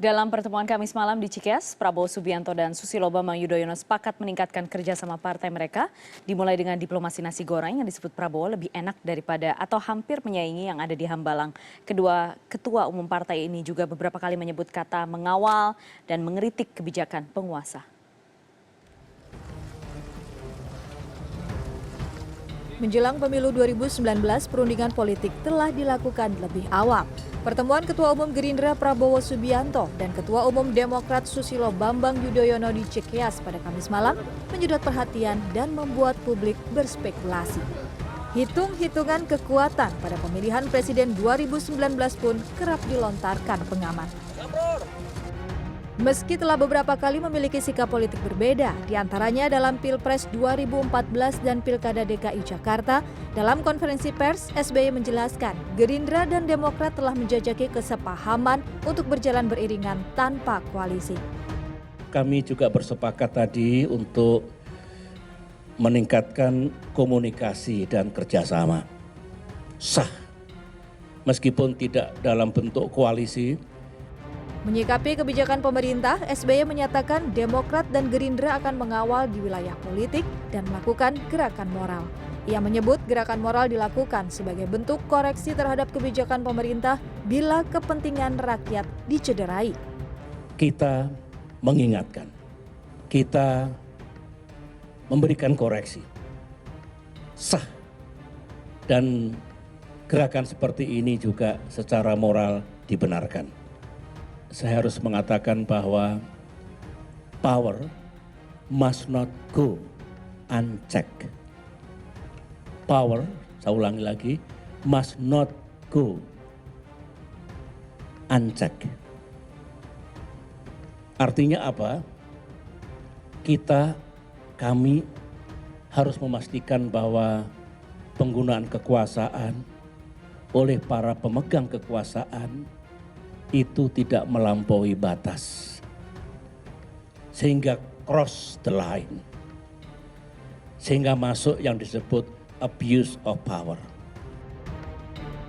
Dalam pertemuan Kamis malam di Cikeas, Prabowo Subianto dan Susilo Bambang Yudhoyono sepakat meningkatkan kerjasama partai mereka, dimulai dengan diplomasi nasi goreng yang disebut Prabowo lebih enak daripada atau hampir menyaingi yang ada di Hambalang. Kedua ketua umum partai ini juga beberapa kali menyebut kata mengawal dan mengeritik kebijakan penguasa. Menjelang pemilu 2019, perundingan politik telah dilakukan lebih awal. Pertemuan Ketua Umum Gerindra Prabowo Subianto dan Ketua Umum Demokrat Susilo Bambang Yudhoyono di Cikeas pada Kamis malam menyedot perhatian dan membuat publik berspekulasi. Hitung-hitungan kekuatan pada pemilihan Presiden 2019 pun kerap dilontarkan pengamat. Meski telah beberapa kali memiliki sikap politik berbeda, diantaranya dalam Pilpres 2014 dan Pilkada DKI Jakarta, dalam konferensi pers, SBY menjelaskan Gerindra dan Demokrat telah menjajaki kesepahaman untuk berjalan beriringan tanpa koalisi. Kami juga bersepakat tadi untuk meningkatkan komunikasi dan kerjasama. Sah, meskipun tidak dalam bentuk koalisi. Menyikapi kebijakan pemerintah, SBY menyatakan Demokrat dan Gerindra akan mengawal di wilayah politik dan melakukan gerakan moral. Ia menyebut gerakan moral dilakukan sebagai bentuk koreksi terhadap kebijakan pemerintah bila kepentingan rakyat dicederai. Kita mengingatkan, kita memberikan koreksi. Sah, dan gerakan seperti ini juga secara moral dibenarkan. Saya harus mengatakan bahwa power must not go unchecked. Power, saya ulangi lagi, must not go unchecked. Artinya apa? Kami harus memastikan bahwa penggunaan kekuasaan oleh para pemegang kekuasaan itu tidak melampaui batas, sehingga cross the line, sehingga masuk yang disebut abuse of power.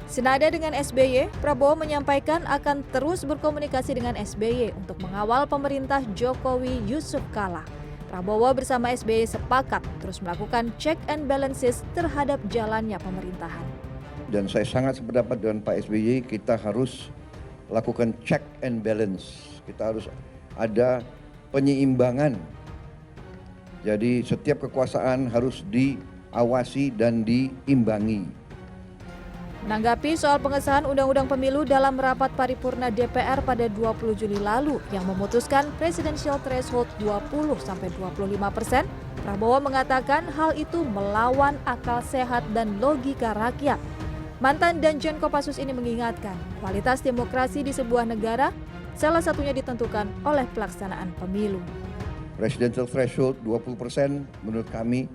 Senada dengan SBY, Prabowo menyampaikan akan terus berkomunikasi dengan SBY untuk mengawal pemerintah Jokowi Yusuf Kala. Prabowo bersama SBY sepakat terus melakukan check and balances terhadap jalannya pemerintahan. Dan saya sangat sependapat dengan Pak SBY, kita harus lakukan check and balance. Kita harus ada penyeimbangan. Jadi setiap kekuasaan harus diawasi dan diimbangi. Menanggapi soal pengesahan Undang-Undang Pemilu dalam rapat paripurna DPR pada 20 Juli lalu yang memutuskan presidential threshold 20-25%, Prabowo mengatakan hal itu melawan akal sehat dan logika rakyat. Mantan Danjen Kopassus ini mengingatkan, kualitas demokrasi di sebuah negara salah satunya ditentukan oleh pelaksanaan pemilu. Presidential threshold 20% menurut kami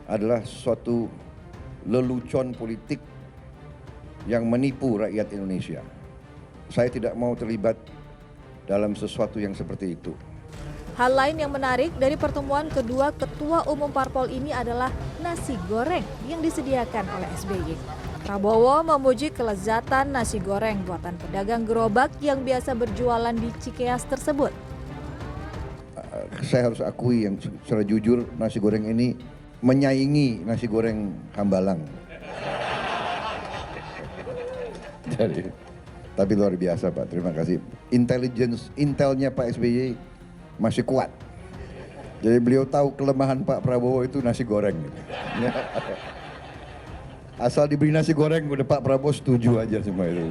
adalah suatu lelucon politik yang menipu rakyat Indonesia. Saya tidak mau terlibat dalam sesuatu yang seperti itu. Hal lain yang menarik dari pertemuan kedua ketua umum parpol ini adalah nasi goreng yang disediakan oleh SBY. Prabowo memuji kelezatan nasi goreng buatan pedagang gerobak yang biasa berjualan di Cikeas tersebut. Saya harus akui yang secara jujur, nasi goreng ini menyaingi nasi goreng Hambalang. Jadi, tapi luar biasa Pak, terima kasih. Intelnya Pak SBY masih kuat. Jadi beliau tahu kelemahan Pak Prabowo itu nasi goreng. Asal diberi nasi goreng, udah Pak Prabowo setuju aja semua itu.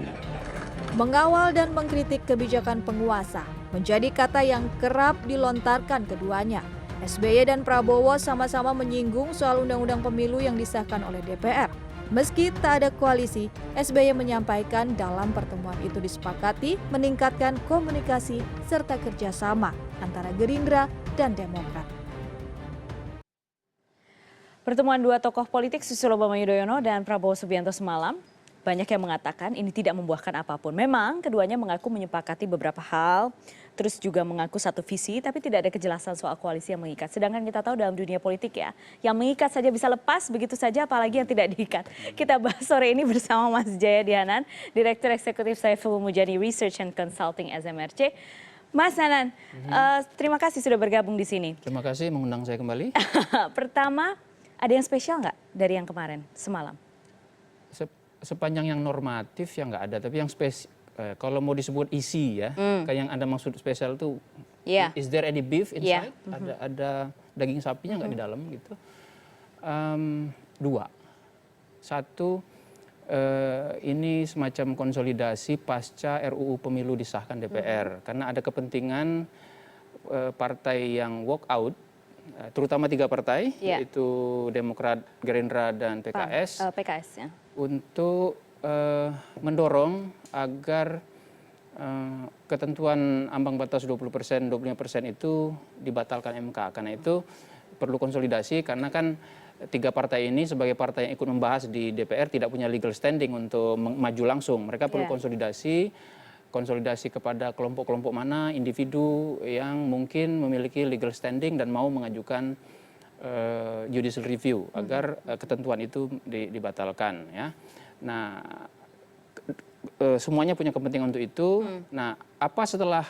Mengawal dan mengkritik kebijakan penguasa menjadi kata yang kerap dilontarkan keduanya. SBY dan Prabowo sama-sama menyinggung soal undang-undang pemilu yang disahkan oleh DPR. Meski tak ada koalisi, SBY menyampaikan dalam pertemuan itu disepakati meningkatkan komunikasi serta kerjasama antara Gerindra dan Demokrat. Pertemuan dua tokoh politik Susilo Bambang Yudhoyono dan Prabowo Subianto semalam banyak yang mengatakan ini tidak membuahkan apapun. Memang keduanya mengaku menyepakati beberapa hal, terus juga mengaku satu visi, tapi tidak ada kejelasan soal koalisi yang mengikat. Sedangkan kita tahu dalam dunia politik ya, yang mengikat saja bisa lepas, begitu saja apalagi yang tidak diikat. Kita bahas sore ini bersama Mas Jaya Dihanan, Direktur Eksekutif Saiful Mujani Research and Consulting SMRC. Mas Hanan, terima kasih sudah bergabung di sini. Terima kasih mengundang saya kembali. Pertama, ada yang spesial nggak dari yang kemarin, semalam? Sepanjang yang normatif ya nggak ada, tapi yang kalau mau disebut isi ya, kayak yang Anda maksud spesial tuh, is there any beef inside? Ada daging sapinya nggak di dalam gitu? Dua, satu ini semacam konsolidasi pasca RUU Pemilu disahkan DPR, karena ada kepentingan partai yang walk out, terutama 3 partai, yaitu Demokrat, Gerindra, dan PKS, ya. untuk mendorong agar ketentuan ambang batas 20%, 25% itu dibatalkan MK. Karena itu perlu konsolidasi, karena kan 3 partai ini sebagai partai yang ikut membahas di DPR tidak punya legal standing untuk maju langsung. Mereka perlu konsolidasi kepada kelompok-kelompok mana, individu yang mungkin memiliki legal standing dan mau mengajukan judicial review agar ketentuan itu dibatalkan ya. Nah, semuanya punya kepentingan untuk itu. Nah, apa setelah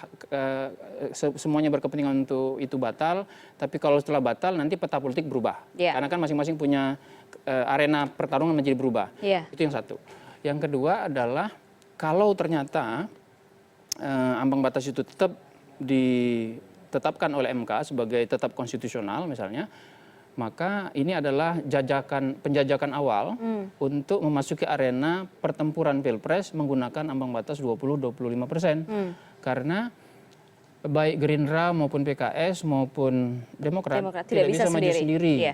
semuanya berkepentingan untuk itu batal, tapi kalau setelah batal nanti peta politik berubah. Karena kan masing-masing punya arena pertarungan menjadi berubah. Itu yang satu. Yang kedua adalah kalau ternyata ambang batas itu tetap ditetapkan oleh MK sebagai tetap konstitusional misalnya, maka ini adalah penjajakan awal untuk memasuki arena pertempuran pilpres menggunakan ambang batas 20-25%. Karena baik Gerindra maupun PKS maupun Demokrat tidak bisa maju sendiri.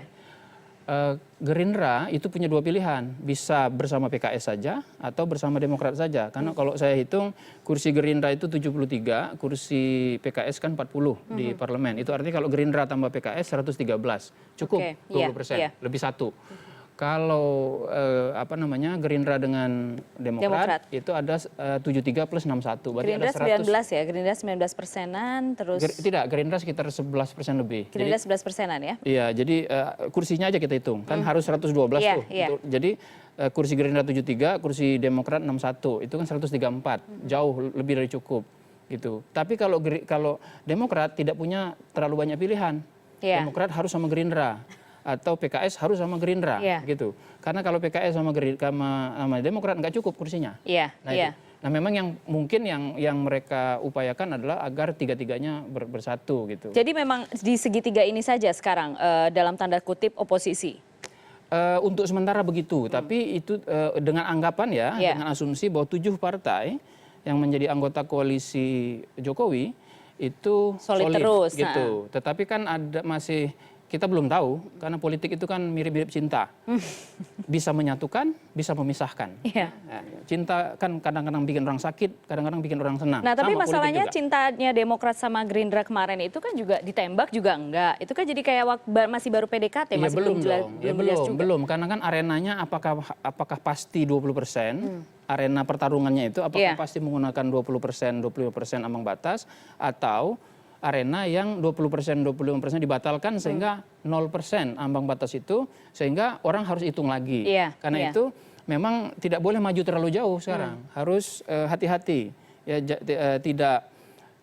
Gerindra itu punya 2 pilihan, bisa bersama PKS saja atau bersama Demokrat saja. Karena kalau saya hitung kursi Gerindra itu 73, kursi PKS kan 40 di parlemen. Itu artinya kalau Gerindra tambah PKS 113, cukup 20%, lebih 1. Kalau Gerindra dengan Demokrat itu ada 73 plus 61. Berarti Gerindra ada 100. 19 ya, Gerindra 19%-an, terus Tidak, Gerindra sekitar 11% lebih. Gerindra 11%-an ya? Iya, jadi kursinya aja kita hitung, kan harus 112 tuh. Jadi kursi Gerindra 73, kursi Demokrat 61, itu kan 134, jauh lebih dari cukup gitu. Tapi kalau Demokrat tidak punya terlalu banyak pilihan, Demokrat harus sama Gerindra atau PKS harus sama Gerindra gitu. Karena kalau PKS sama Demokrat nggak cukup kursinya. Nah, memang yang mungkin yang mereka upayakan adalah agar tiga-tiganya bersatu gitu. Jadi memang di segitiga ini saja sekarang dalam tanda kutip oposisi. Untuk sementara begitu, tapi itu dengan anggapan dengan asumsi bahwa 7 partai yang menjadi anggota koalisi Jokowi itu solid terus gitu. Tetapi kan kita belum tahu, karena politik itu kan mirip-mirip cinta. Bisa menyatukan, bisa memisahkan. Cinta kan kadang-kadang bikin orang sakit, kadang-kadang bikin orang senang. Nah, tapi masalahnya cintanya Demokrat sama Gerindra kemarin itu kan juga ditembak juga enggak. Itu kan jadi kayak masih baru PDKT, masih belum jelas juga. Belum, karena kan arenanya apakah pasti 20%, arena pertarungannya itu apakah pasti menggunakan 20%, 25% ambang batas, atau arena yang 20%, 25% dibatalkan sehingga 0% ambang batas itu, sehingga orang harus hitung lagi. Karena itu memang tidak boleh maju terlalu jauh sekarang, harus hati-hati.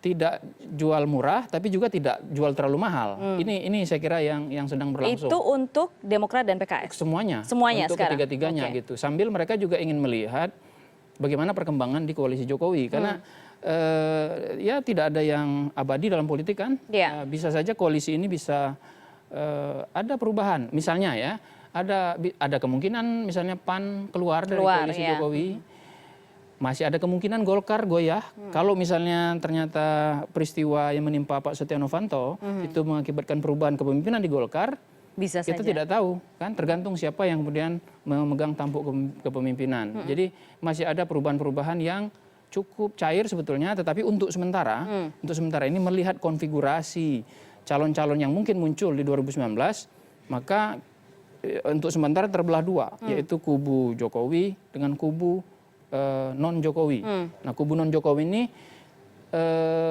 Tidak jual murah, tapi juga tidak jual terlalu mahal. Ini saya kira yang sedang berlangsung. Itu untuk Demokrat dan PKS? Semuanya untuk sekarang. Ketiga-tiganya gitu. Sambil mereka juga ingin melihat bagaimana perkembangan di koalisi Jokowi, karena tidak ada yang abadi dalam politik kan. Bisa saja koalisi ini bisa ada perubahan. Misalnya ada kemungkinan misalnya PAN keluar dari koalisi Jokowi. Masih ada kemungkinan Golkar goyah. Kalau misalnya ternyata peristiwa yang menimpa Pak Setia Novanto itu mengakibatkan perubahan kepemimpinan di Golkar, kita tidak tahu kan, tergantung siapa yang kemudian memegang tampuk kepemimpinan. Jadi masih ada perubahan-perubahan yang cukup cair sebetulnya, tetapi untuk sementara ini melihat konfigurasi calon-calon yang mungkin muncul di 2019, maka untuk sementara terbelah dua, yaitu kubu Jokowi dengan kubu non Jokowi. Nah, kubu non Jokowi ini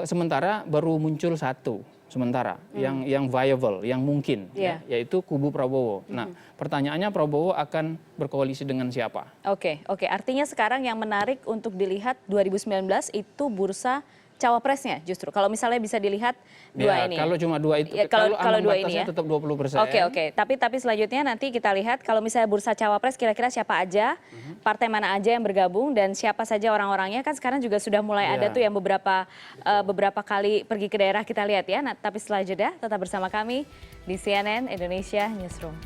sementara baru muncul satu sementara yang viable, yang mungkin, yaitu kubu Prabowo. Nah, pertanyaannya Prabowo akan berkoalisi dengan siapa? Oke, artinya sekarang yang menarik untuk dilihat 2019 itu bursa cawapresnya justru. Kalau misalnya bisa dilihat dua ini. Kalau cuma dua itu, Ya, kalau dua ambang ini ya. batasnya tetap 20%. Oke. Tapi selanjutnya nanti kita lihat kalau misalnya bursa cawapres kira-kira siapa aja, partai mana aja yang bergabung dan siapa saja orang-orangnya, kan sekarang juga sudah mulai ada tuh yang beberapa kali pergi ke daerah, kita lihat ya. Nah, tapi setelah jeda tetap bersama kami di CNN Indonesia Newsroom.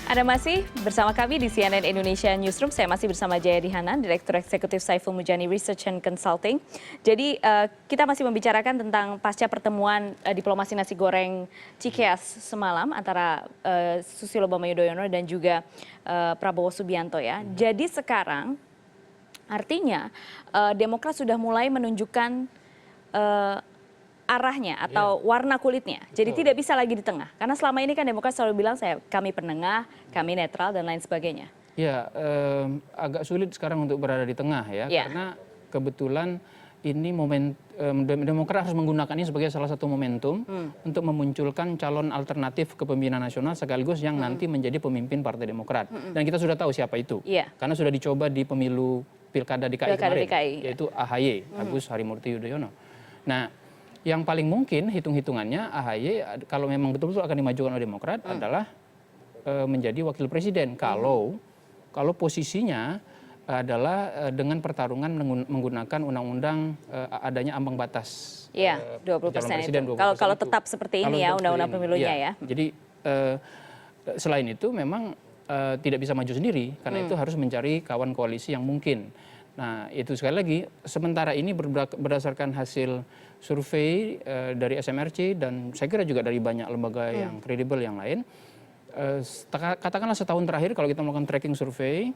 Anda masih bersama kami di CNN Indonesia Newsroom. Saya masih bersama Jayadi Hanan, Direktur Eksekutif Saiful Mujani Research and Consulting. Jadi kita masih membicarakan tentang pasca pertemuan diplomasi nasi goreng Cikeas semalam antara Susilo Bambang Yudhoyono dan juga Prabowo Subianto ya. Jadi sekarang artinya Demokrat sudah mulai menunjukkan arahnya atau warna kulitnya. Jadi tidak bisa lagi di tengah. Karena selama ini kan Demokrat selalu bilang kami penengah, kami netral dan lain sebagainya. Ya, agak sulit sekarang untuk berada di tengah ya. Karena kebetulan ini Demokrat harus menggunakan ini sebagai salah satu momentum untuk memunculkan calon alternatif kepemimpinan nasional sekaligus yang nanti menjadi pemimpin Partai Demokrat. Dan kita sudah tahu siapa itu. Karena sudah dicoba di pemilu Pilkada DKI kemarin, yaitu AHY, Agus Harimurti Yudhoyono. Nah, yang paling mungkin hitung-hitungannya AHY kalau memang betul-betul akan dimajukan oleh Demokrat adalah menjadi wakil presiden kalau posisinya adalah dengan pertarungan menggunakan undang-undang adanya ambang batas 20% itu. Kalau tetap seperti ini ya undang-undang pemilunya ya. Jadi selain itu memang tidak bisa maju sendiri karena itu harus mencari kawan koalisi yang mungkin. Nah, itu sekali lagi sementara ini berdasarkan hasil survei dari SMRC dan saya kira juga dari banyak lembaga yang kredibel yang lain, katakanlah setahun terakhir kalau kita melakukan tracking survei,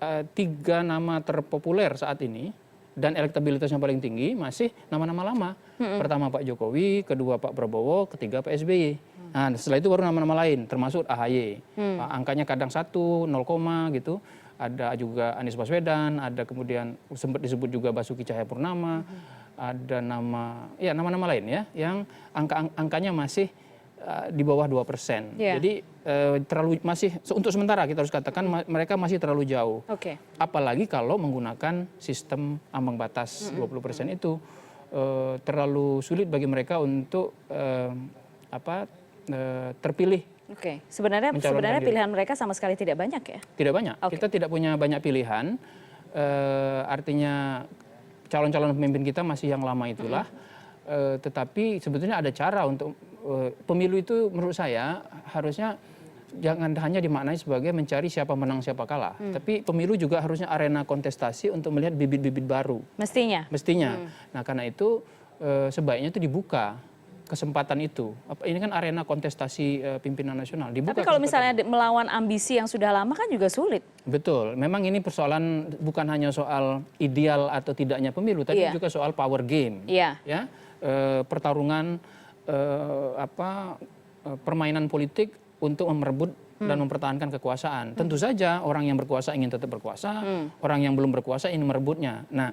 3 nama terpopuler saat ini dan elektabilitasnya paling tinggi masih nama-nama lama. Pertama Pak Jokowi, kedua Pak Prabowo, ketiga Pak SBY. Nah, setelah itu baru nama-nama lain termasuk AHY. Angkanya kadang 1, 0, gitu. Ada juga Anies Baswedan, ada kemudian sempat disebut juga Basuki Cahayapurnama, ada nama-nama lain ya, yang angkanya masih di bawah 2%. Jadi masih untuk sementara kita harus katakan mereka masih terlalu jauh. Apalagi kalau menggunakan sistem ambang batas 20% itu terlalu sulit bagi mereka untuk terpilih. Sebenarnya pilihan mereka sama sekali tidak banyak ya? Tidak banyak. Kita tidak punya banyak pilihan. Artinya calon-calon pemimpin kita masih yang lama itulah. Tetapi sebetulnya ada cara untuk pemilu itu menurut saya harusnya jangan hanya dimaknai sebagai mencari siapa menang siapa kalah. Tapi pemilu juga harusnya arena kontestasi untuk melihat bibit-bibit baru. Mestinya. Nah karena itu sebaiknya itu dibuka kesempatan itu. Ini kan arena kontestasi pimpinan nasional. Tapi kalau misalnya melawan ambisi yang sudah lama kan juga sulit. Betul. Memang ini persoalan bukan hanya soal ideal atau tidaknya pemilu, tapi juga soal power game. Ya, pertarungan permainan politik untuk merebut dan mempertahankan kekuasaan. Tentu saja orang yang berkuasa ingin tetap berkuasa, orang yang belum berkuasa ingin merebutnya. Nah,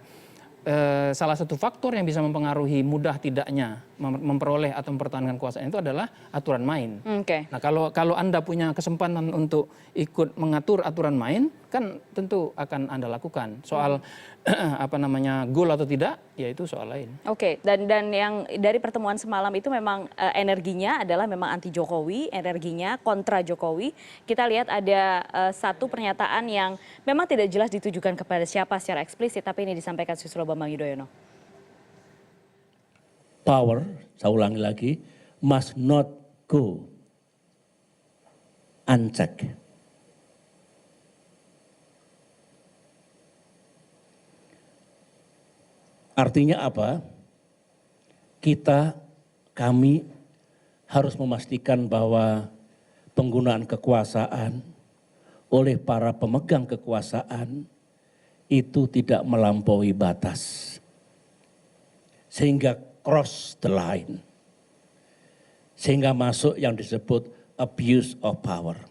salah satu faktor yang bisa mempengaruhi mudah tidaknya memperoleh atau mempertahankan kekuasaan itu adalah aturan main. Nah, kalau Anda punya kesempatan untuk ikut mengatur aturan main, kan tentu akan Anda lakukan. Soal goal atau tidak, ya itu soal lain. Dan yang dari pertemuan semalam itu memang energinya adalah memang anti Jokowi, energinya kontra Jokowi. Kita lihat ada satu pernyataan yang memang tidak jelas ditujukan kepada siapa secara eksplisit, tapi ini disampaikan Susilo Bambang Yudhoyono. Power, saya ulangi lagi, must not go unchecked. Artinya apa? Kami harus memastikan bahwa penggunaan kekuasaan oleh para pemegang kekuasaan itu tidak melampaui batas. Sehingga cross the line. Sehingga masuk yang disebut abuse of power.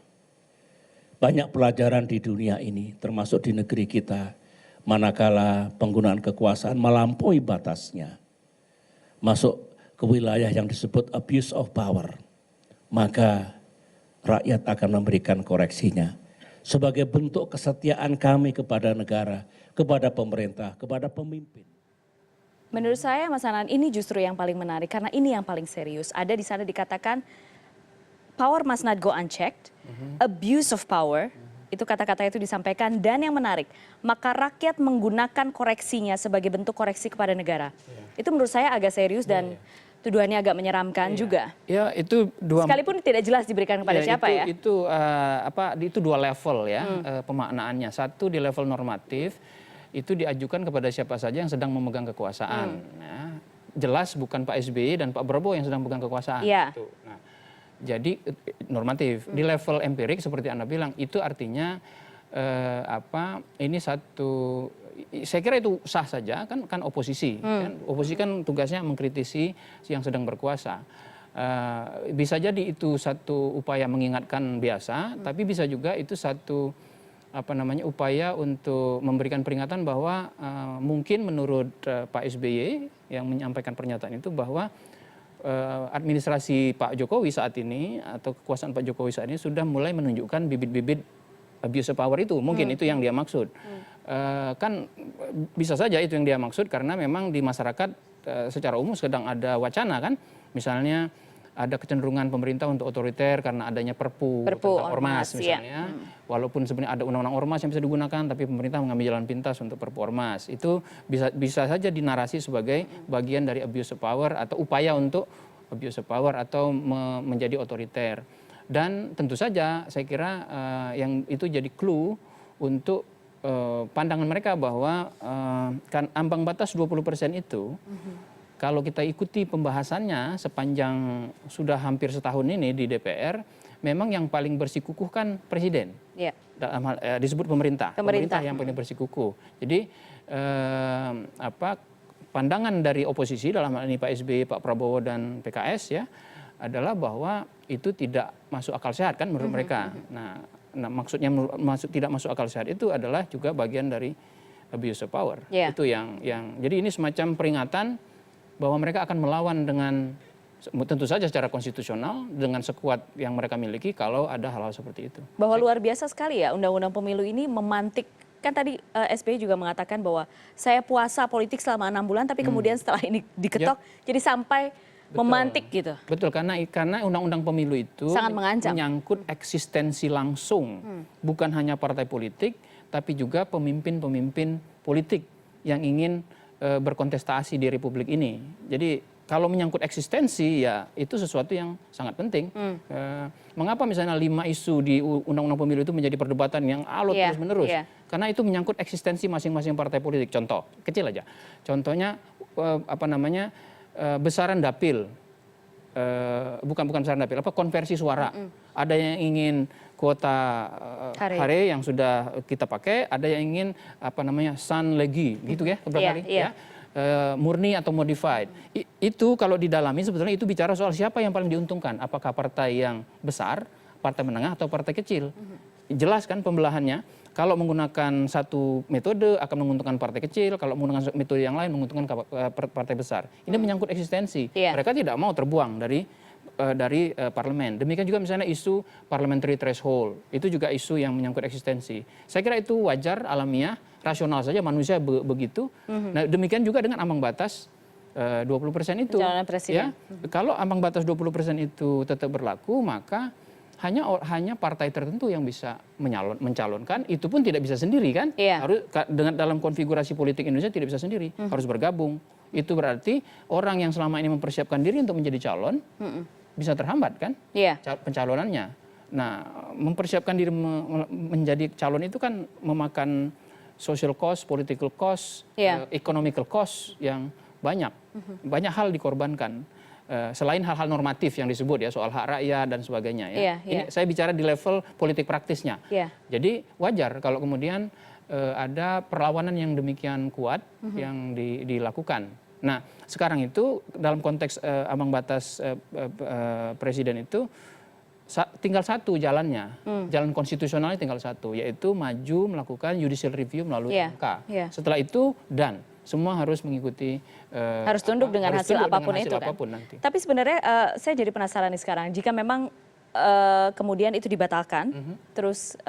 Banyak pelajaran di dunia ini, termasuk di negeri kita, manakala penggunaan kekuasaan melampaui batasnya, masuk ke wilayah yang disebut abuse of power, maka rakyat akan memberikan koreksinya. Sebagai bentuk kesetiaan kami kepada negara, kepada pemerintah, kepada pemimpin. Menurut saya Mas Anan ini justru yang paling menarik karena ini yang paling serius. Ada di sana dikatakan power must not go unchecked, abuse of power, itu kata-kata itu disampaikan dan yang menarik, maka rakyat menggunakan koreksinya sebagai bentuk koreksi kepada negara. Itu menurut saya agak serius dan tuduhannya agak menyeramkan juga. Ya, itu sekalipun tidak jelas diberikan kepada siapa ya. Itu dua level ya pemaknaannya. Satu di level normatif itu diajukan kepada siapa saja yang sedang memegang kekuasaan. Nah, jelas bukan Pak SBY dan Pak Prabowo yang sedang memegang kekuasaan. Gitu. Nah, jadi normatif. Di level empirik seperti Anda bilang itu artinya ini satu. Saya kira itu sah saja kan oposisi kan oposisi kan tugasnya mengkritisi yang sedang berkuasa, bisa jadi itu satu upaya mengingatkan biasa tapi bisa juga itu satu upaya untuk memberikan peringatan bahwa mungkin menurut Pak SBY yang menyampaikan pernyataan itu bahwa administrasi Pak Jokowi saat ini atau kekuasaan Pak Jokowi saat ini sudah mulai menunjukkan bibit-bibit abuse of power itu, mungkin itu yang dia maksud. Kan bisa saja itu yang dia maksud karena memang di masyarakat secara umum sedang ada wacana kan, misalnya ada kecenderungan pemerintah untuk otoriter karena adanya perpu tentang ormas misalnya. Walaupun sebenarnya ada undang-undang ormas yang bisa digunakan, tapi pemerintah mengambil jalan pintas untuk perpu ormas. Itu bisa saja dinarasi sebagai bagian dari abuse of power atau upaya untuk abuse of power atau menjadi otoriter. Dan tentu saja saya kira yang itu jadi clue untuk pandangan mereka bahwa kan ambang batas 20% itu kalau kita ikuti pembahasannya sepanjang sudah hampir setahun ini di DPR, memang yang paling bersikukuh kan presiden. Dalam hal disebut pemerintah yang paling bersikukuh. Jadi pandangan dari oposisi dalam hal ini Pak SBY, Pak Prabowo dan PKS ya adalah bahwa itu tidak masuk akal sehat kan menurut mereka. Nah maksudnya tidak masuk akal sehat itu adalah juga bagian dari abuse of power. Itu yang jadi ini semacam peringatan bahwa mereka akan melawan dengan tentu saja secara konstitusional dengan sekuat yang mereka miliki kalau ada hal-hal seperti itu. Bahwa luar biasa sekali ya undang-undang pemilu ini memantik, kan tadi SBY juga mengatakan bahwa saya puasa politik selama 6 bulan tapi kemudian setelah ini diketok jadi sampai memantik gitu. Betul, karena undang-undang pemilu itu sangat mengancam, menyangkut eksistensi langsung bukan hanya partai politik tapi juga pemimpin-pemimpin politik yang ingin berkontestasi di Republik ini. Jadi kalau menyangkut eksistensi ya itu sesuatu yang sangat penting. Mengapa misalnya 5 isu di undang-undang pemilu itu menjadi perdebatan yang alot terus-menerus? Karena itu menyangkut eksistensi masing-masing partai politik. Contoh kecil aja. Contohnya besaran dapil, bukan besaran dapil, konversi suara. Ada yang ingin kuota hari yang sudah kita pakai, ada yang ingin san legi, gitu ya, beberapa hari, ya, murni atau modified. Itu kalau didalami sebetulnya itu bicara soal siapa yang paling diuntungkan, apakah partai yang besar, partai menengah atau partai kecil. Jelas kan pembelahannya. Kalau menggunakan satu metode akan menguntungkan partai kecil, kalau menggunakan metode yang lain menguntungkan partai besar. Ini menyangkut eksistensi. Mereka tidak mau terbuang dari parlemen. Demikian juga misalnya isu parliamentary threshold. Itu juga isu yang menyangkut eksistensi. Saya kira itu wajar, alamiah, rasional saja manusia begitu. Nah, demikian juga dengan ambang batas 20% itu. Ya, kalau ambang batas 20% itu tetap berlaku, maka hanya partai tertentu yang bisa mencalonkan, itu pun tidak bisa sendiri kan? Harus dalam konfigurasi politik Indonesia tidak bisa sendiri, harus bergabung. Itu berarti orang yang selama ini mempersiapkan diri untuk menjadi calon bisa terhambat kan? Pencalonannya. Nah, mempersiapkan diri menjadi calon itu kan memakan social cost, political cost, economical cost yang banyak hal dikorbankan. selain hal-hal normatif yang disebut ya soal hak rakyat dan sebagainya ya. Ini saya bicara di level politik praktisnya. Jadi wajar kalau kemudian ada perlawanan yang demikian kuat yang dilakukan. Nah, sekarang itu dalam konteks ambang batas presiden itu tinggal satu jalannya, jalan konstitusionalnya tinggal satu, yaitu maju melakukan judicial review melalui MK. Setelah itu semua harus mengikuti harus tunduk dengan hasil apapun dengan hasil itu kan. apapun nanti. Tapi sebenarnya saya jadi penasaran nih sekarang, jika memang kemudian itu dibatalkan, terus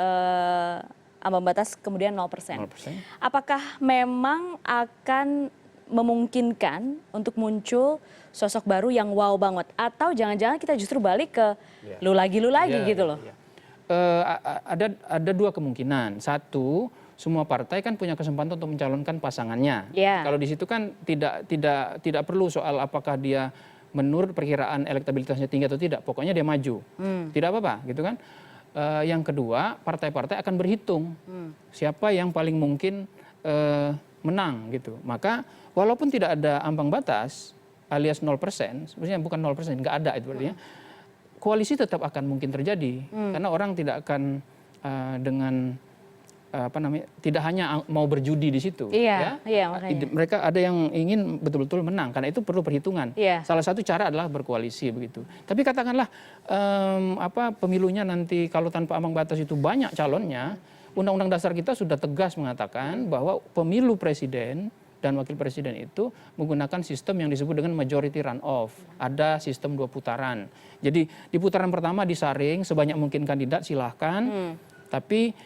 ambang batas kemudian 0%. Apakah memang akan memungkinkan untuk muncul sosok baru yang wow banget, atau jangan-jangan kita justru balik ke lu lagi gitu loh? Ada dua kemungkinan. Satu, semua partai kan punya kesempatan untuk mencalonkan pasangannya. Kalau di situ kan tidak perlu soal apakah dia menurut perkiraan elektabilitasnya tinggi atau tidak. Pokoknya dia maju. Tidak apa-apa, gitu kan? Yang kedua, partai-partai akan berhitung siapa yang paling mungkin menang gitu. Maka walaupun tidak ada ambang batas alias 0%, sebenarnya bukan 0%, nggak ada itu artinya. Koalisi tetap akan mungkin terjadi karena orang tidak akan dengan tidak hanya mau berjudi di situ. Mereka ada yang ingin betul-betul menang, karena itu perlu perhitungan. Salah satu cara adalah berkoalisi begitu. Tapi katakanlah pemilunya nanti kalau tanpa ambang batas itu banyak calonnya, Undang-Undang Dasar kita sudah tegas mengatakan bahwa pemilu presiden dan wakil presiden itu menggunakan sistem yang disebut dengan majority runoff. Ada sistem 2 putaran. Jadi di putaran pertama disaring sebanyak mungkin kandidat, silahkan. Tapi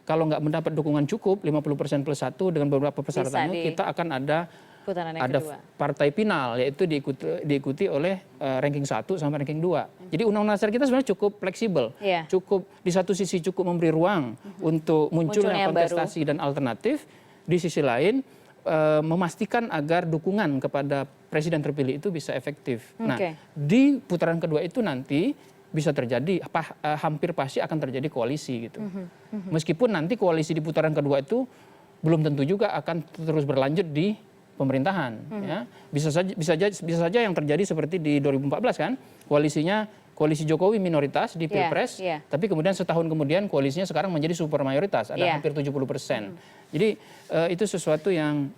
kalau nggak mendapat dukungan cukup 50% plus 1 dengan beberapa persyaratannya, kita akan ada partai final, yaitu diikuti oleh ranking 1 sampai ranking 2. Jadi Undang-Undang Dasar kita sebenarnya cukup fleksibel. Cukup di satu sisi cukup memberi ruang untuk munculnya kontestasi dan alternatif, di sisi lain memastikan agar dukungan kepada presiden terpilih itu bisa efektif. Nah, di putaran kedua itu nanti bisa terjadi, hampir pasti akan terjadi koalisi gitu. Meskipun nanti koalisi di putaran kedua itu belum tentu juga akan terus berlanjut di pemerintahan. Ya. Bisa saja yang terjadi seperti di 2014 kan, koalisi Jokowi minoritas di Pilpres, tapi kemudian setahun kemudian koalisinya sekarang menjadi super mayoritas, ada hampir 70%. Jadi itu sesuatu yang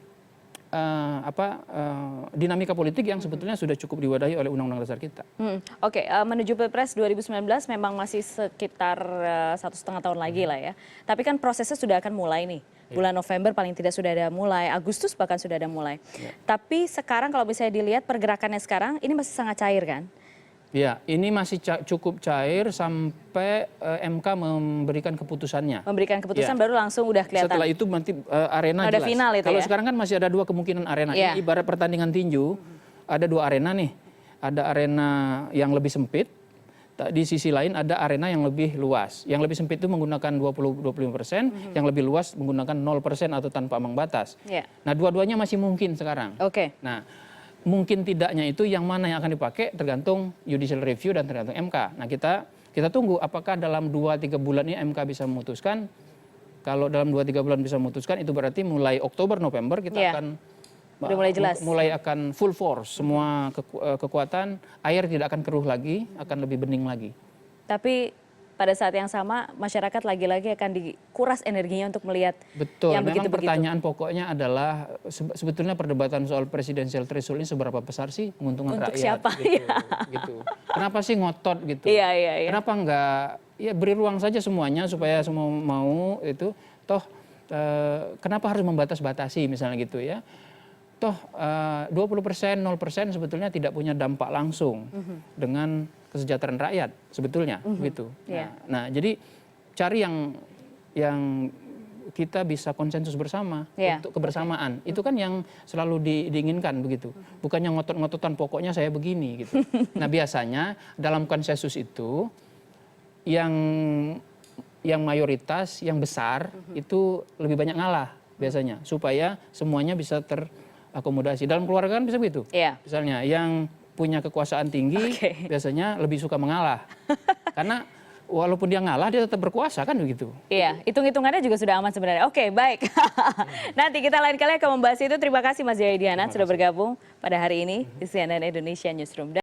dinamika politik yang sebetulnya sudah cukup diwadahi oleh Undang-Undang Dasar kita. Menuju Pilpres 2019 memang masih sekitar 1,5 tahun lagi lah ya. Tapi kan prosesnya sudah akan mulai nih. Bulan November paling tidak sudah ada mulai, Agustus bahkan sudah ada mulai. Tapi sekarang kalau misalnya dilihat pergerakannya sekarang, ini masih sangat cair kan? Ya, ini masih cukup cair sampai MK memberikan keputusannya. Memberikan keputusan baru langsung udah kelihatan. Setelah itu nanti arena ada jelas. Final itu. Kalau sekarang kan masih ada 2 kemungkinan arena. Ini ibarat pertandingan tinju, ada 2 arena nih. Ada arena yang lebih sempit, di sisi lain ada arena yang lebih luas. Yang lebih sempit itu menggunakan 25%, yang lebih luas menggunakan 0% atau tanpa ambang batas. Nah, dua-duanya masih mungkin sekarang. Nah, mungkin tidaknya itu yang mana yang akan dipakai tergantung judicial review dan tergantung MK. Nah, kita tunggu apakah dalam 2-3 bulan ini MK bisa memutuskan. Kalau dalam 2-3 bulan bisa memutuskan, itu berarti mulai Oktober November kita akan mulai akan full force, semua kekuatan, air tidak akan keruh lagi, akan lebih bening lagi. Tapi pada saat yang sama masyarakat lagi-lagi akan dikuras energinya untuk melihat yang begitu-begitu. Memang pertanyaan pokoknya adalah sebetulnya perdebatan soal presidensial threshold ini seberapa besar sih menguntungkan untuk rakyat? Siapa? Gitu. Kenapa sih ngotot gitu? Kenapa enggak beri ruang saja semuanya supaya semua mau itu? Toh kenapa harus membatas-batasi misalnya gitu ya? Toh 20%, 0% sebetulnya tidak punya dampak langsung dengan kesejahteraan rakyat sebetulnya gitu. Nah, jadi cari yang kita bisa konsensus bersama untuk kebersamaan. Itu kan yang selalu diinginkan begitu. Bukannya ngotot-ngototan pokoknya saya begini gitu. Nah, biasanya dalam konsensus itu yang mayoritas, yang besar itu lebih banyak ngalah biasanya supaya semuanya bisa terakomodasi. Dalam keluarga kan bisa begitu. Misalnya yang punya kekuasaan tinggi biasanya lebih suka mengalah. Karena walaupun dia ngalah dia tetap berkuasa kan begitu. Hitung-hitungannya juga sudah aman sebenarnya. Baik. Nanti kita lain kali akan membahas itu. Terima kasih Mas Jayadi Hanan sudah bergabung pada hari ini di CNN Indonesia Newsroom.